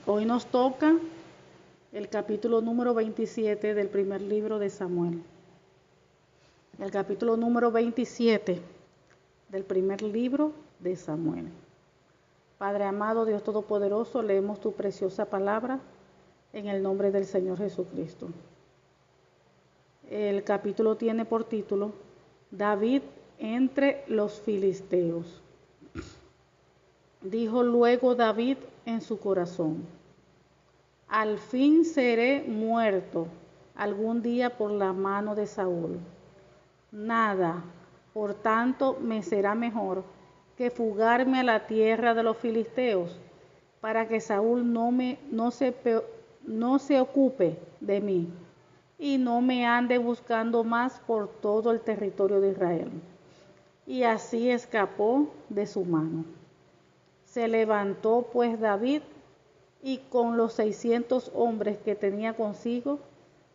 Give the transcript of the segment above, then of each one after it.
Hoy nos toca el capítulo número 27 del primer libro de Samuel. El capítulo número 27 del primer libro de Samuel. Padre amado, Dios Todopoderoso, leemos tu preciosa palabra en el nombre del Señor Jesucristo. El capítulo tiene por título David entre los filisteos. Dijo luego David en su corazón: al fin seré muerto algún día por la mano de Saúl. Nada, por tanto, me será mejor que fugarme a la tierra de los filisteos, para que Saúl no se ocupe de mí y no me ande buscando más por todo el territorio de Israel. Y así escapó de su mano. Se levantó pues David y con los 600 hombres que tenía consigo,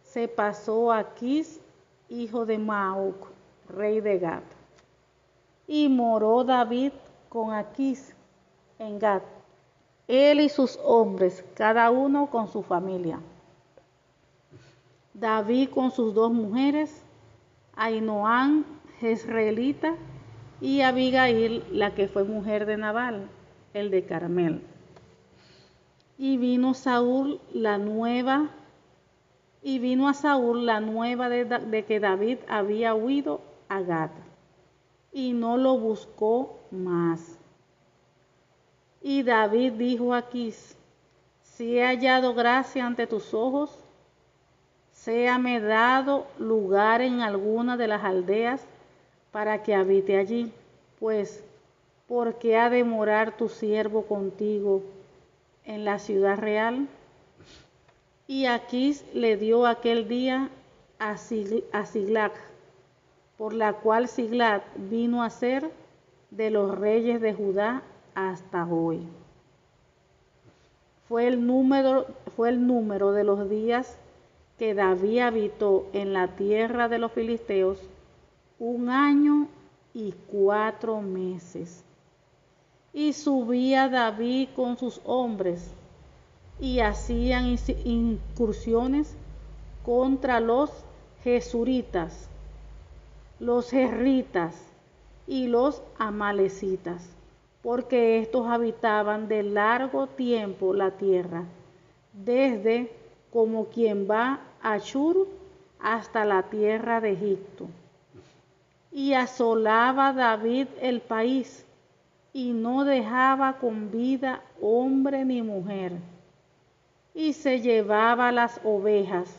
se pasó a Aquis, hijo de Maoc, rey de Gat. Y moró David con Aquis en Gat, él y sus hombres, cada uno con su familia. David con sus dos mujeres, Ahinoam, jezreelita, y Abigail, la que fue mujer de Nabal, el de Carmel. Y vino a Saúl la nueva de que David había huido a Gat, y no lo buscó más. Y David dijo a Aquis: si he hallado gracia ante tus ojos, séame dado lugar en alguna de las aldeas para que habite allí, pues, ¿por qué ha de morar tu siervo contigo en la ciudad real? Y Aquis le dio aquel día a Siglag, por la cual Siglag vino a ser de los reyes de Judá hasta hoy. Fue el número de los días que David habitó en la tierra de los filisteos 1 año y 4 meses. Y subía David con sus hombres y hacían incursiones contra los jesuritas, los jerritas y los amalecitas, porque estos habitaban de largo tiempo la tierra, desde como quien va a Shur hasta la tierra de Egipto. Y asolaba David el país, y no dejaba con vida hombre ni mujer. Y se llevaba las ovejas,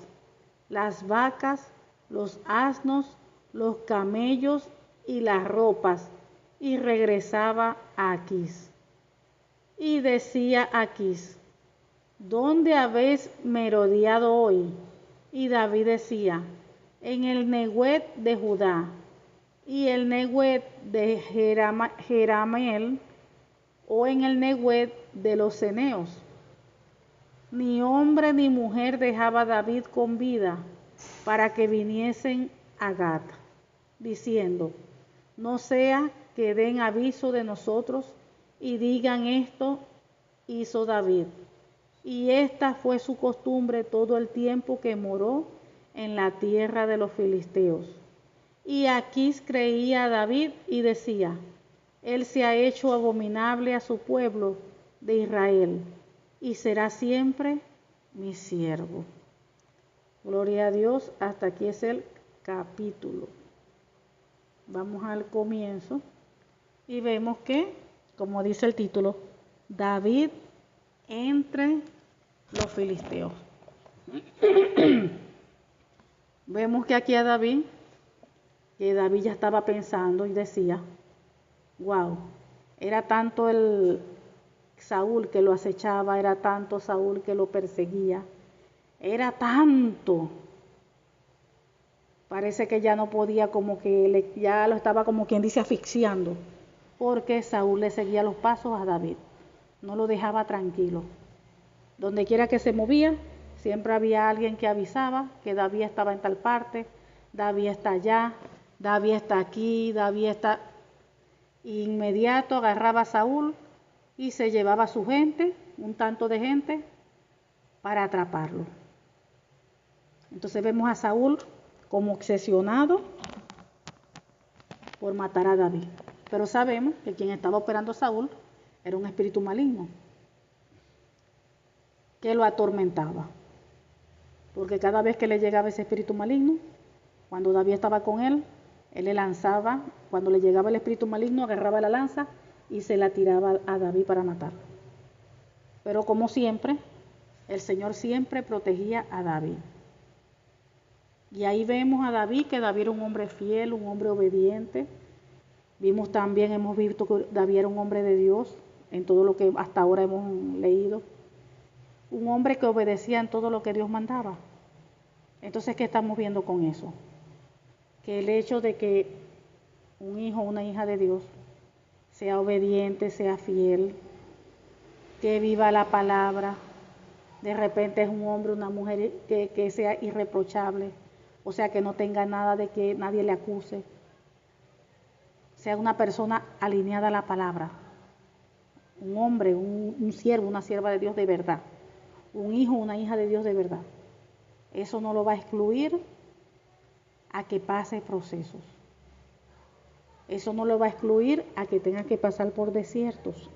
las vacas, los asnos, los camellos y las ropas, y regresaba a Aquis. Y decía Aquis: ¿dónde habéis merodeado hoy? Y David decía: en el Neguet de Judá, y el Neguet de Jerameel, o en el Neguet de los ceneos. Ni hombre ni mujer dejaba David con vida para que viniesen a Gat, diciendo: no sea que den aviso de nosotros y digan: esto hizo David. Y esta fue su costumbre todo el tiempo que moró en la tierra de los filisteos. Y Aquis creía a David y decía: él se ha hecho abominable a su pueblo de Israel, y será siempre mi siervo. Gloria a Dios, hasta aquí es el capítulo. Vamos al comienzo y vemos que, como dice el título, David entre los filisteos. Vemos que aquí a David ya estaba pensando y decía: wow, era tanto el Saúl que lo acechaba, era tanto Saúl que lo perseguía, era tanto. Parece que ya no podía, como que ya lo estaba, como quien dice, asfixiando, porque Saúl le seguía los pasos a David, no lo dejaba tranquilo. Donde quiera que se movía, siempre había alguien que avisaba que David estaba en tal parte, David está allá, David está aquí, David está... Inmediato agarraba a Saúl y se llevaba a su gente, un tanto de gente, para atraparlo. Entonces vemos a Saúl como obsesionado por matar a David. Pero sabemos que quien estaba operando a Saúl era un espíritu maligno que lo atormentaba. Porque cada vez que le llegaba ese espíritu maligno, cuando David estaba con él le lanzaba, cuando le llegaba el espíritu maligno, agarraba la lanza y se la tiraba a David para matarlo. Pero como siempre, el Señor siempre protegía a David. Y ahí vemos a David, que David era un hombre fiel, un hombre obediente. Hemos visto que David era un hombre de Dios en todo lo que hasta ahora hemos leído. Un hombre que obedecía en todo lo que Dios mandaba. Entonces, ¿qué estamos viendo con eso? Que el hecho de que un hijo o una hija de Dios sea obediente, sea fiel, que viva la palabra, de repente es un hombre, una mujer que sea irreprochable, o sea, que no tenga nada de que nadie le acuse, sea una persona alineada a la palabra, un hombre, un siervo, una sierva de Dios de verdad, un hijo, una hija de Dios de verdad. Eso no lo va a excluir a que pase procesos. Eso no lo va a excluir a que tenga que pasar por desiertos.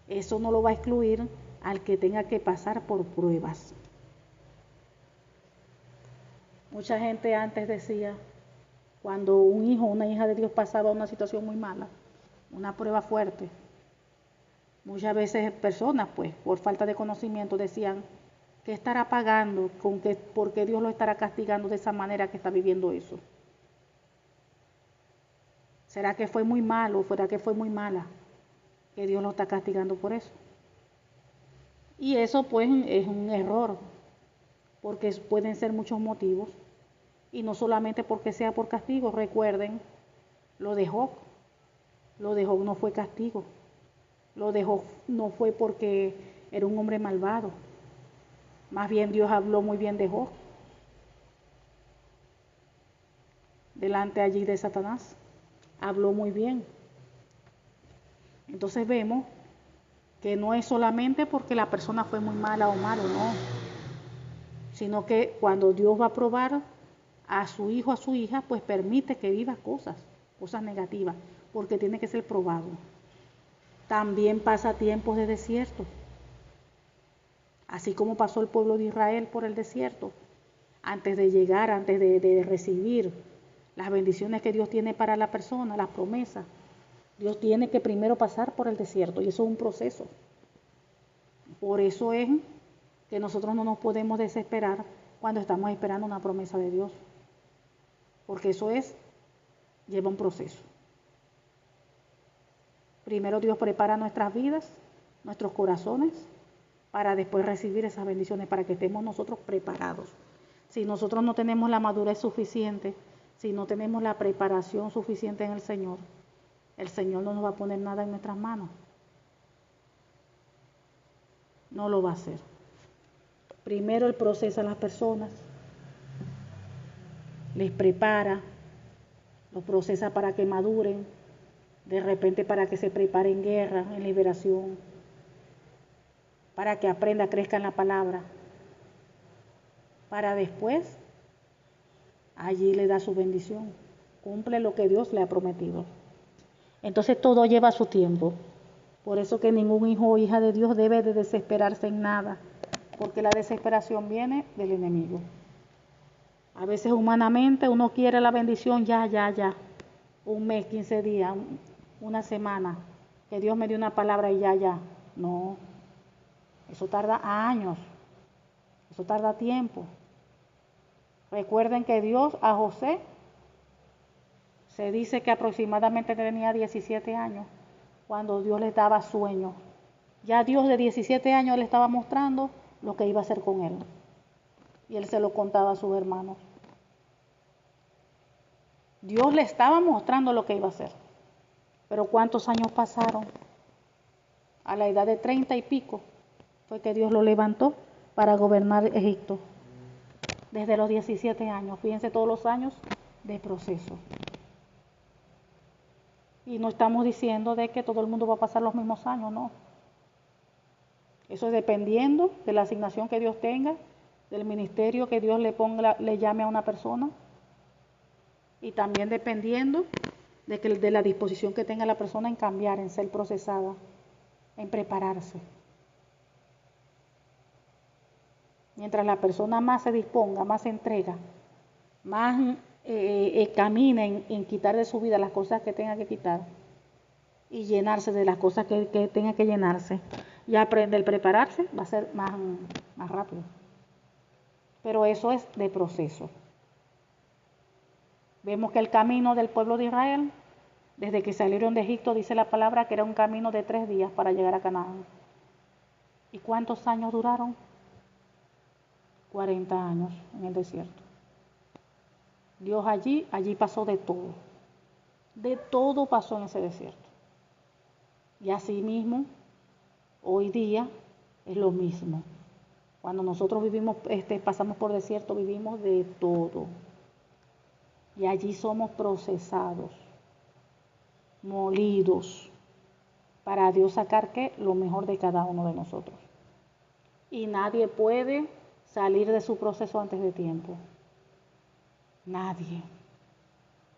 Eso no lo va a excluir al que tenga que pasar por pruebas. Mucha gente antes decía, cuando un hijo o una hija de Dios pasaba una situación muy mala, una prueba fuerte, muchas veces personas, pues, por falta de conocimiento decían, ¿qué estará pagando? ¿Por qué Dios lo estará castigando de esa manera que está viviendo eso? ¿Será que fue muy malo o será que fue muy mala que Dios lo está castigando por eso? Y eso pues es un error, porque pueden ser muchos motivos, y no solamente porque sea por castigo. Recuerden lo de Job. Lo de Job no fue castigo. Lo de Job no fue porque era un hombre malvado. Más bien Dios habló muy bien de Job delante allí de Satanás. Habló muy bien. Entonces vemos que no es solamente porque la persona fue muy mala o malo, no, sino que cuando Dios va a probar a su hijo, a su hija, pues permite que viva cosas negativas, porque tiene que ser probado. También pasa tiempos de desierto, así como pasó el pueblo de Israel por el desierto, antes de llegar, antes de recibir las bendiciones que Dios tiene para la persona, las promesas. Dios tiene que primero pasar por el desierto, y eso es un proceso. Por eso es que nosotros no nos podemos desesperar cuando estamos esperando una promesa de Dios, porque eso lleva un proceso. Primero Dios prepara nuestras vidas, nuestros corazones, para después recibir esas bendiciones, para que estemos nosotros preparados. Si nosotros no tenemos la madurez suficiente, si no tenemos la preparación suficiente en el Señor no nos va a poner nada en nuestras manos. No lo va a hacer. Primero Él procesa a las personas, les prepara, los procesa para que maduren, de repente para que se preparen en guerra, en liberación, para que aprenda, crezca en la palabra, para después allí le da su bendición, cumple lo que Dios le ha prometido. Entonces todo lleva su tiempo. Por eso que ningún hijo o hija de Dios debe de desesperarse en nada, porque la desesperación viene del enemigo. A veces humanamente uno quiere la bendición ya, un mes, 15 días, una semana, que Dios me dio una palabra y ya. No, eso tarda años, eso tarda tiempo. Recuerden que Dios a José se dice que aproximadamente tenía 17 años cuando Dios le daba sueños. Ya Dios de 17 años le estaba mostrando lo que iba a hacer con él. Y él se lo contaba a sus hermanos. Dios le estaba mostrando lo que iba a hacer. Pero ¿cuántos años pasaron? A la edad de 30 y pico fue que Dios lo levantó para gobernar Egipto. Desde los 17 años. Fíjense todos los años de proceso. Y no estamos diciendo de que todo el mundo va a pasar los mismos años, no. Eso es dependiendo de la asignación que Dios tenga, del ministerio que Dios le ponga, le llame a una persona, y también dependiendo de la disposición que tenga la persona en cambiar, en ser procesada, en prepararse. Mientras la persona más se disponga, más se entrega, más camina en quitar de su vida las cosas que tenga que quitar y llenarse de las cosas que tenga que llenarse y aprender a prepararse, va a ser más rápido. Pero eso es de proceso. Vemos que el camino del pueblo de Israel, desde que salieron de Egipto, dice la palabra que era un camino de 3 días para llegar a Canaán. ¿Y cuántos años duraron? 40 años en el desierto. Dios allí pasó de todo. De todo pasó en ese desierto. Y así mismo, hoy día es lo mismo. Cuando nosotros pasamos por desierto, vivimos de todo. Y allí somos procesados, molidos, para Dios sacar ¿qué? Lo mejor de cada uno de nosotros. Y nadie puede salir de su proceso antes de tiempo. Nadie.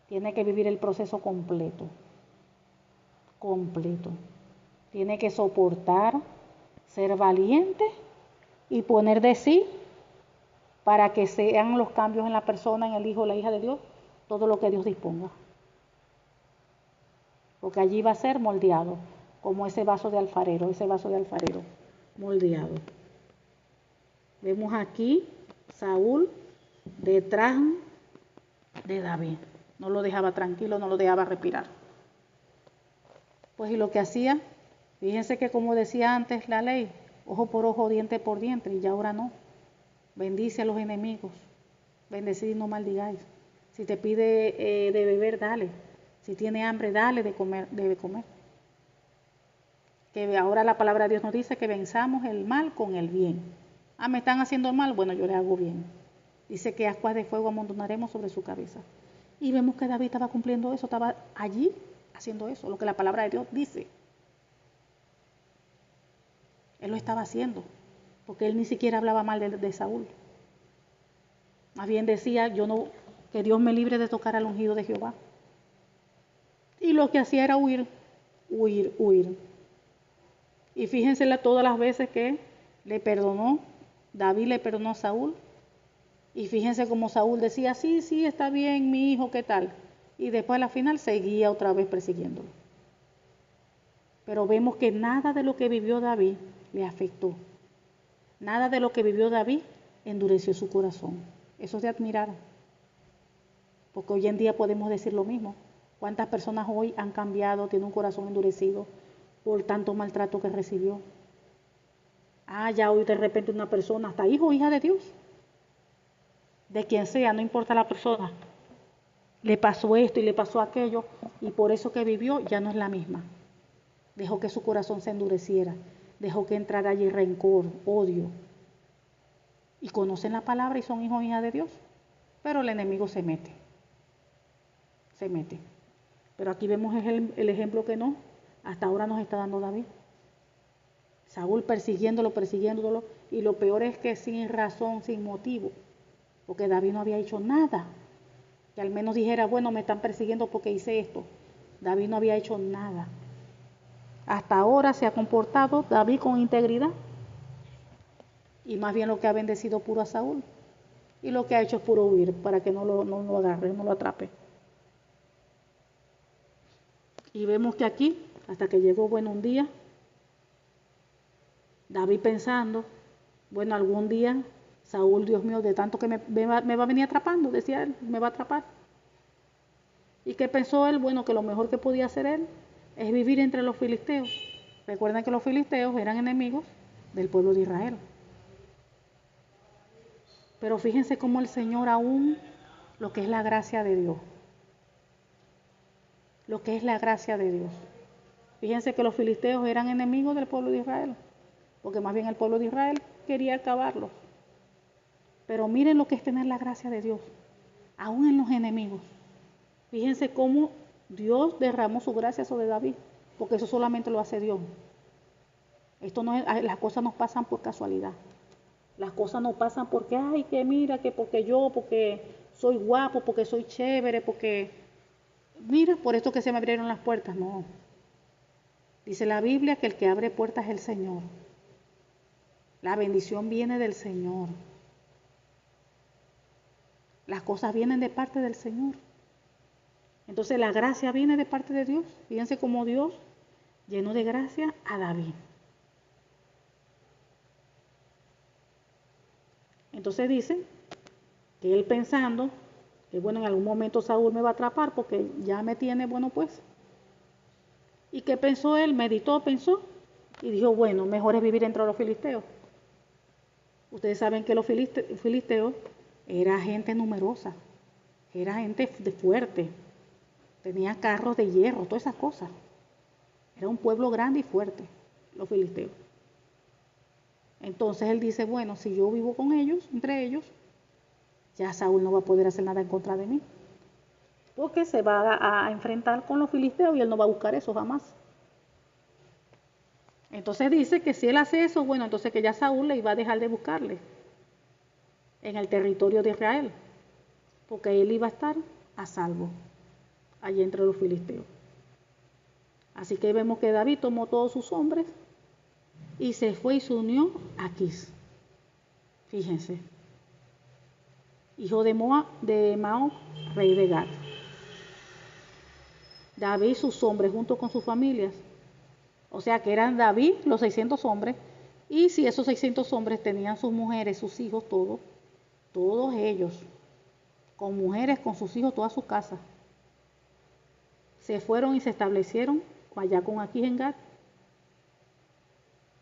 Tiene que vivir el proceso completo. Completo. Tiene que soportar, ser valiente y poner de sí para que sean los cambios en la persona, en el hijo o la hija de Dios, todo lo que Dios disponga. Porque allí va a ser moldeado, como ese vaso de alfarero, moldeado. Vemos aquí Saúl detrás de David. No lo dejaba tranquilo, no lo dejaba respirar. Pues y lo que hacía, fíjense que como decía antes la ley, ojo por ojo, diente por diente, y ya ahora no. Bendice a los enemigos, bendecid y no maldigáis. Si te pide de beber, dale. Si tiene hambre, dale de comer, debe comer. Que ahora la palabra de Dios nos dice que venzamos el mal con el bien. Ah, me están haciendo mal, bueno, yo le hago bien. Dice que ascuas de fuego amontonaremos sobre su cabeza. Y vemos que David estaba cumpliendo eso, estaba allí haciendo eso, lo que la palabra de Dios dice. Él lo estaba haciendo, porque él ni siquiera hablaba mal de Saúl. Más bien decía, que Dios me libre de tocar al ungido de Jehová. Y lo que hacía era huir. Y fíjense todas las veces que David le perdonó a Saúl. Y fíjense cómo Saúl decía, sí, está bien, mi hijo, ¿qué tal? Y después a la final seguía otra vez persiguiéndolo. Pero vemos que nada de lo que vivió David le afectó. Nada de lo que vivió David endureció su corazón. Eso es de admirar. Porque hoy en día podemos decir lo mismo. ¿Cuántas personas hoy han cambiado, tienen un corazón endurecido por tanto maltrato que recibió? Ya hoy de repente una persona, hasta hijo o hija de Dios, de quien sea, no importa la persona, le pasó esto y le pasó aquello, y por eso que vivió ya no es la misma. Dejó que su corazón se endureciera, dejó que entrara allí rencor, odio. Y conocen la palabra y son hijos o hijas de Dios, pero el enemigo se mete. Pero aquí vemos el ejemplo que no, hasta ahora nos está dando David. Saúl persiguiéndolo, y lo peor es que sin razón, sin motivo, porque David no había hecho nada, que al menos dijera, bueno, me están persiguiendo porque hice esto. David no había hecho nada. Hasta ahora se ha comportado David con integridad, y más bien lo que ha bendecido puro a Saúl, y lo que ha hecho es puro huir, para que no lo agarre, no lo atrape. Y vemos que aquí, hasta que llegó, un día, David pensando, algún día Saúl, Dios mío, de tanto que me va a venir atrapando, decía él, me va a atrapar. ¿Y qué pensó él? Que lo mejor que podía hacer él es vivir entre los filisteos. Recuerden que los filisteos eran enemigos del pueblo de Israel. Pero fíjense cómo el Señor aún, lo que es la gracia de Dios. Fíjense que los filisteos eran enemigos del pueblo de Israel, porque más bien el pueblo de Israel quería acabarlos. Pero miren lo que es tener la gracia de Dios, aún en los enemigos. Fíjense cómo Dios derramó su gracia sobre David, porque eso solamente lo hace Dios. Esto no es, las cosas no pasan por casualidad. Las cosas no pasan porque, ay, que mira, que porque soy guapo, porque soy chévere, porque, mira, por esto que se me abrieron las puertas. No. Dice la Biblia que el que abre puertas es el Señor. La bendición viene del Señor. Las cosas vienen de parte del Señor. Entonces la gracia viene de parte de Dios. Fíjense cómo Dios llenó de gracia a David. Entonces dice que él pensando que bueno, en algún momento Saúl me va a atrapar porque ya me tiene, bueno pues. ¿Y qué pensó él? Meditó, pensó y dijo, bueno, mejor es vivir entre los filisteos. Ustedes saben que los filisteos era gente numerosa, era gente fuerte, tenía carros de hierro, todas esas cosas. Era un pueblo grande y fuerte, los filisteos. Entonces él dice, bueno, si yo vivo con ellos, entre ellos, ya Saúl no va a poder hacer nada en contra de mí. Porque se va a enfrentar con los filisteos y él no va a buscar eso jamás. Entonces dice que si él hace eso, bueno, entonces que ya Saúl le iba a dejar de buscarle en el territorio de Israel. Porque él iba a estar a salvo allí entre los filisteos. Así que vemos que David tomó todos sus hombres y se fue y se unió a Aquis. Fíjense. Hijo de Maoc, rey de Gat. David y sus hombres junto con sus familias. O sea que eran David los 600 hombres. Y si esos 600 hombres tenían sus mujeres, sus hijos, todos ellos, con mujeres, con sus hijos, toda su casa, se fueron y se establecieron allá con Aquis en Gat.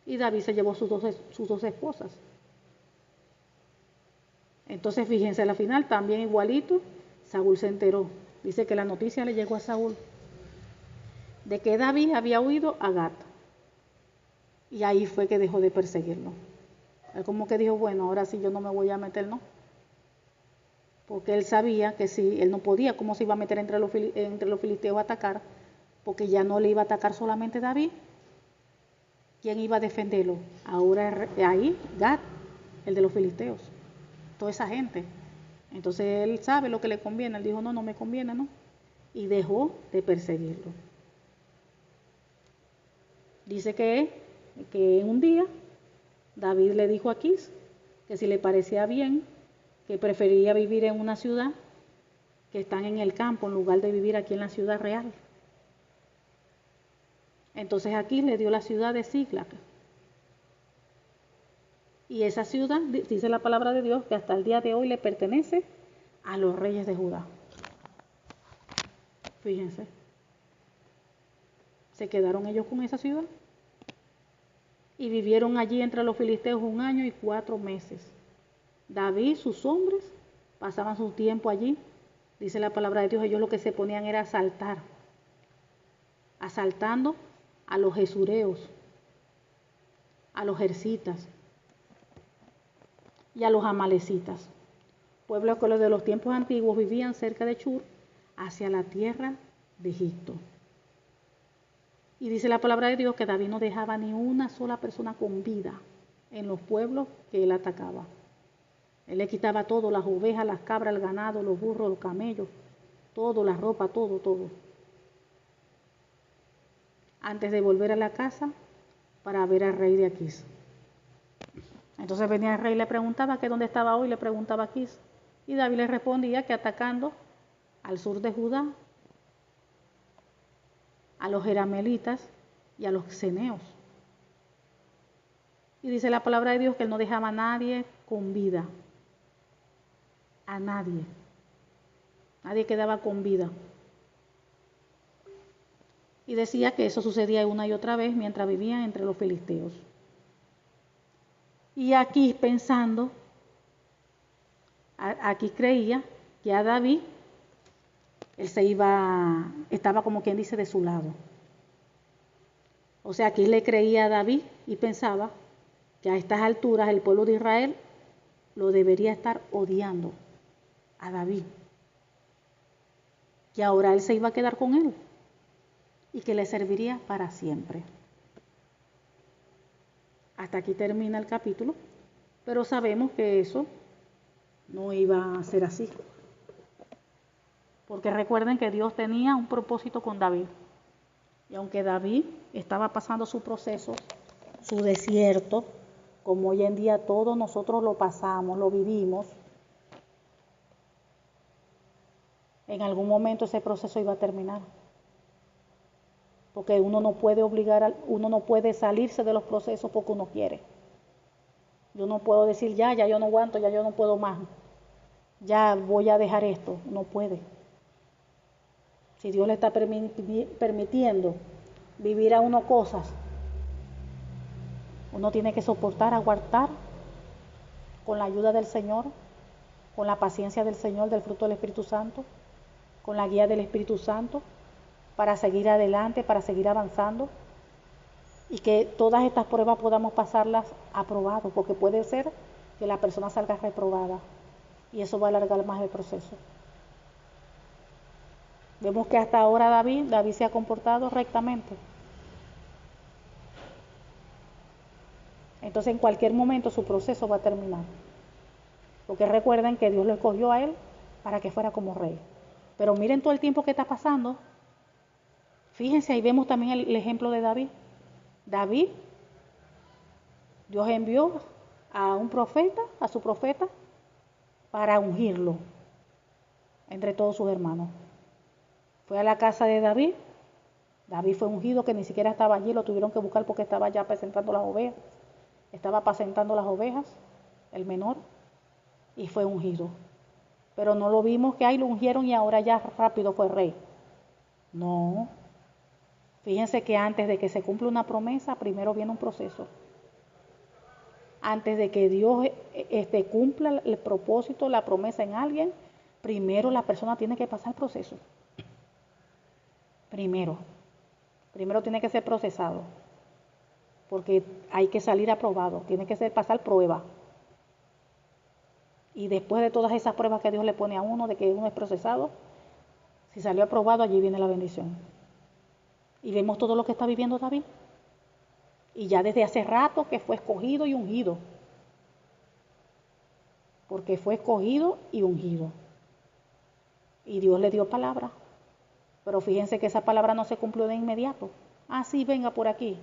Y David se llevó sus dos esposas. Entonces fíjense, a la final también igualito, Saúl se enteró. Dice que la noticia le llegó a Saúl de que David había huido a Gat. Y ahí fue que dejó de perseguirlo. Él como que dijo, bueno, ahora sí yo no me voy a meter, ¿no? Porque él sabía que si él no podía, ¿cómo se iba a meter entre los filisteos a atacar? Porque ya no le iba a atacar solamente David. ¿Quién iba a defenderlo? Ahora ahí, Gat, el de los filisteos. Toda esa gente. Entonces él sabe lo que le conviene. Él dijo, no, no me conviene, ¿no? Y dejó de perseguirlo. Dice que en un día David le dijo a Aquis que si le parecía bien, que prefería vivir en una ciudad que están en el campo en lugar de vivir aquí en la ciudad real. Entonces Aquis le dio la ciudad de Ziklag. Y esa ciudad, dice la palabra de Dios, que hasta el día de hoy le pertenece a los reyes de Judá. Fíjense. Se quedaron ellos con esa ciudad. Y vivieron allí entre los filisteos 1 año y 4 meses. David, sus hombres, pasaban su tiempo allí. Dice la palabra de Dios, ellos lo que se ponían era asaltar. Asaltando a los gesureos, a los jersitas y a los amalecitas. Pueblos que los de los tiempos antiguos vivían cerca de Shur, hacia la tierra de Egipto. Y dice la palabra de Dios que David no dejaba ni una sola persona con vida en los pueblos que él atacaba. Él le quitaba todo, las ovejas, las cabras, el ganado, los burros, los camellos, todo, la ropa, todo. Antes de volver a la casa para ver al rey de Aquis. Entonces venía el rey y le preguntaba que dónde estaba hoy, le preguntaba a Aquis. Y David le respondía que atacando al sur de Judá, a los jeramelitas y a los ceneos. Y dice la palabra de Dios que él no dejaba a nadie con vida. A nadie. Nadie quedaba con vida. Y decía que eso sucedía una y otra vez mientras vivían entre los filisteos. Y aquí pensando, aquí creía que a David, él estaba como quien dice de su lado. O sea, aquí le creía a David y pensaba que a estas alturas el pueblo de Israel lo debería estar odiando a David. Que ahora él se iba a quedar con él y que le serviría para siempre. Hasta aquí termina el capítulo, pero sabemos que eso no iba a ser así. Porque recuerden que Dios tenía un propósito con David. Y aunque David estaba pasando su proceso, su desierto, como hoy en día todos nosotros lo pasamos, lo vivimos, en algún momento ese proceso iba a terminar. Porque uno no puede uno no puede salirse de los procesos porque uno quiere. Yo no puedo decir ya yo no aguanto, ya yo no puedo más, ya voy a dejar esto. No puede. Si Dios le está permitiendo vivir a uno cosas, uno tiene que soportar, aguantar con la ayuda del Señor, con la paciencia del Señor, del fruto del Espíritu Santo, con la guía del Espíritu Santo, para seguir adelante, para seguir avanzando y que todas estas pruebas podamos pasarlas aprobadas, porque puede ser que la persona salga reprobada y eso va a alargar más el proceso. Vemos que hasta ahora David se ha comportado rectamente. Entonces en cualquier momento su proceso va a terminar. Porque recuerden que Dios lo escogió a él para que fuera como rey. Pero miren todo el tiempo que está pasando. Fíjense, ahí vemos también el ejemplo de David. David, Dios envió a un profeta, a su profeta, para ungirlo entre todos sus hermanos. Fue a la casa de David. David fue ungido, que ni siquiera estaba allí, lo tuvieron que buscar porque estaba ya apacentando las ovejas. Estaba apacentando las ovejas, el menor, y fue ungido. Pero no lo vimos que ahí lo ungieron y ahora ya rápido fue rey. No. Fíjense que antes de que se cumpla una promesa, primero viene un proceso. Antes de que Dios cumpla el propósito, la promesa en alguien, primero la persona tiene que pasar el proceso. Primero tiene que ser procesado, porque hay que salir aprobado, tiene que ser pasar prueba. Y después de todas esas pruebas que Dios le pone a uno, de que uno es procesado, si salió aprobado, allí viene la bendición. Y vemos todo lo que está viviendo David. Y ya desde hace rato que fue escogido y ungido. Porque fue escogido y ungido. Y Dios le dio palabra. Pero fíjense que esa palabra no se cumplió de inmediato. Ah, sí, venga por aquí.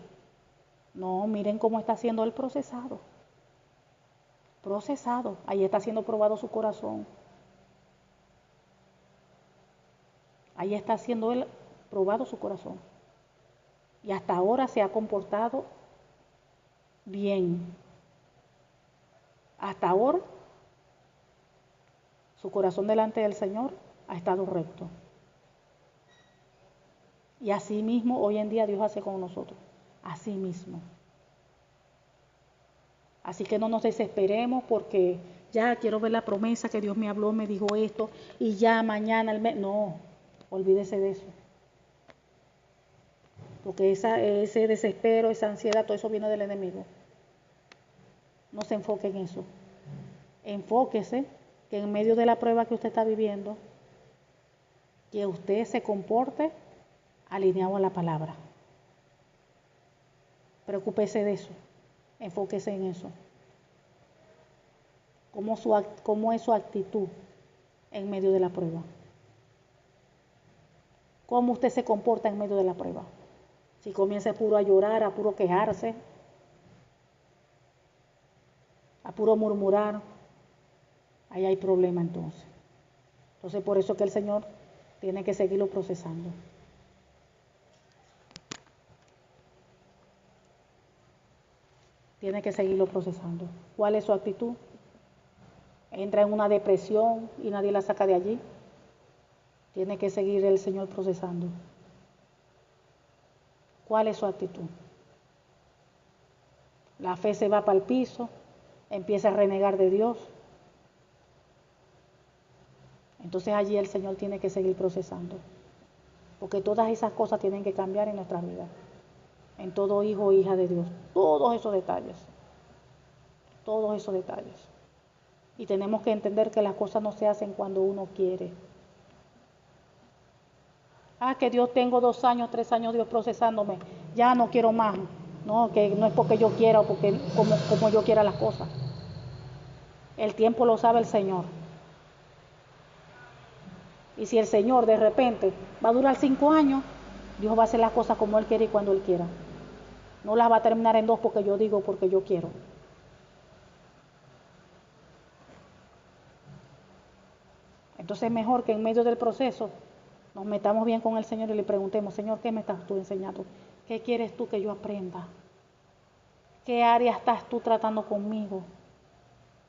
No, miren cómo está siendo el procesado. Procesado. Ahí está siendo probado su corazón. Ahí está siendo él probado su corazón. Y hasta ahora se ha comportado bien. Hasta ahora su corazón delante del Señor ha estado recto. Y así mismo hoy en día Dios hace con nosotros. Así mismo. Así que no nos desesperemos porque ya quiero ver la promesa que Dios me habló, me dijo esto y ya mañana no, olvídese de eso. Porque ese desespero, esa ansiedad, todo eso viene del enemigo. No se enfoque en eso. Enfóquese que en medio de la prueba que usted está viviendo, que usted se comporte alineado a la palabra. Preocúpese de eso. Enfóquese en eso. ¿Cómo es su actitud en medio de la prueba? ¿Cómo usted se comporta en medio de la prueba? Si comienza puro a llorar, a puro quejarse, a puro murmurar, ahí hay problema entonces. Entonces por eso que el Señor tiene que seguirlo procesando. Tiene que seguirlo procesando. ¿Cuál es su actitud? Entra en una depresión y nadie la saca de allí. Tiene que seguir el Señor procesando. ¿Cuál es su actitud? La fe se va para el piso, empieza a renegar de Dios. Entonces allí el Señor tiene que seguir procesando. Porque todas esas cosas tienen que cambiar en nuestras vidas. En todo hijo o hija de Dios. Todos esos detalles. Todos esos detalles. Y tenemos que entender que las cosas no se hacen cuando uno quiere. Ah, que Dios tengo 2 años, 3 años Dios procesándome. Ya no quiero más. No, que no es porque yo quiera o porque como yo quiera las cosas. El tiempo lo sabe el Señor. Y si el Señor de repente va a durar 5 años, Dios va a hacer las cosas como Él quiere y cuando Él quiera. No las va a terminar en 2 porque yo digo, porque yo quiero. Entonces es mejor que en medio del proceso nos metamos bien con el Señor y le preguntemos, Señor, ¿qué me estás tú enseñando? ¿Qué quieres tú que yo aprenda? ¿Qué áreas estás tú tratando conmigo?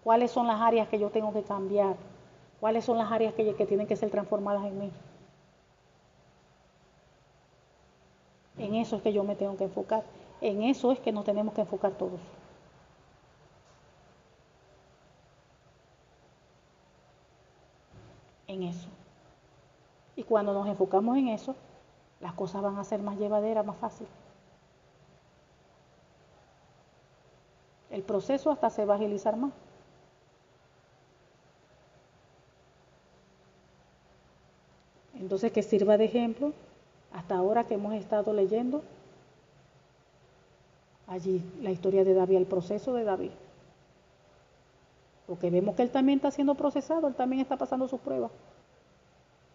¿Cuáles son las áreas que yo tengo que cambiar? ¿Cuáles son las áreas que tienen que ser transformadas en mí? En eso es que yo me tengo que enfocar. En eso es que nos tenemos que enfocar todos. En eso. Y cuando nos enfocamos en eso, las cosas van a ser más llevaderas, más fáciles. El proceso hasta se va a agilizar más. Entonces, que sirva de ejemplo hasta ahora que hemos estado leyendo allí la historia de David, el proceso de David. Porque vemos que él también está siendo procesado, él también está pasando sus pruebas.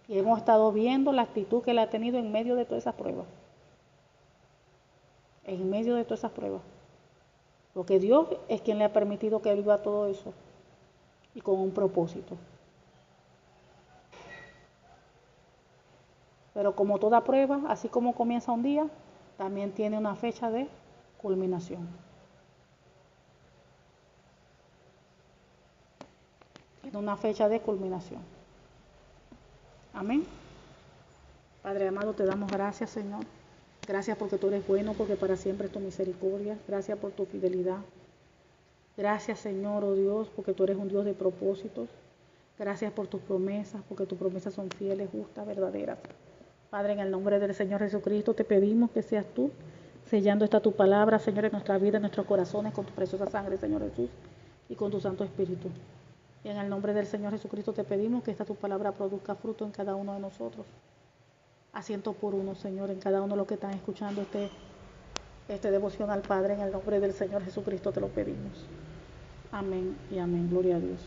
Y hemos estado viendo la actitud que él ha tenido en medio de todas esas pruebas. En medio de todas esas pruebas. Porque Dios es quien le ha permitido que él viva todo eso. Y con un propósito. Pero como toda prueba, así como comienza un día, también tiene una fecha de culminación. Tiene una fecha de culminación. Amén. Padre amado, te damos gracias, Señor. Gracias porque tú eres bueno, porque para siempre es tu misericordia. Gracias por tu fidelidad. Gracias, Señor, oh Dios, porque tú eres un Dios de propósitos. Gracias por tus promesas, porque tus promesas son fieles, justas, verdaderas. Padre, en el nombre del Señor Jesucristo, te pedimos que seas tú sellando esta tu palabra, Señor, en nuestra vida, en nuestros corazones, con tu preciosa sangre, Señor Jesús, y con tu Santo Espíritu. Y en el nombre del Señor Jesucristo te pedimos que esta tu palabra produzca fruto en cada uno de nosotros. A ciento por uno, Señor, en cada uno de los que están escuchando este devoción al Padre, en el nombre del Señor Jesucristo te lo pedimos. Amén y amén. Gloria a Dios.